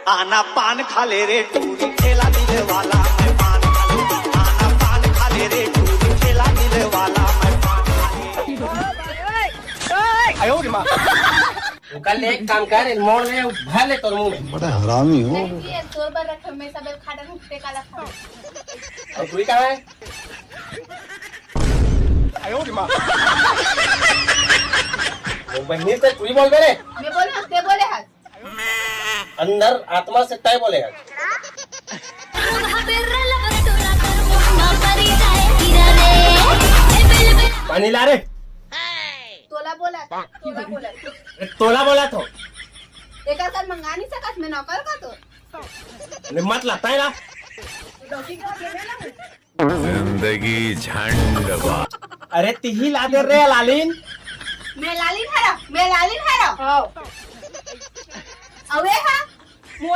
आना पान खाले रे टूरी ठेला दिले वाला मैं पान खाले आना पान खाले रे टूरी ठेला दिले वाला मैं पान खाले आयो रे मां कल एक काम कर मोड़ ले भर ले तोर मुंह में बड़ा हरामी हो ये तोर पर रख मैं सब खाड़ा मुक्ते काला खा और तू क्या है आयो रे मां वो बहनी से तू ही बोल मेरे मैं बोल हंसते बोले हंस अंदर आत्मा से तय बोलेगा पानी ला रे तोला बोला तोला बोला तो एका तर मंगानी सकत मैं नौकर का तो मत लाता है ना जिंदगी झंड अरे तिही ला दे रे लालीन मैं लालिन हरा अवे हा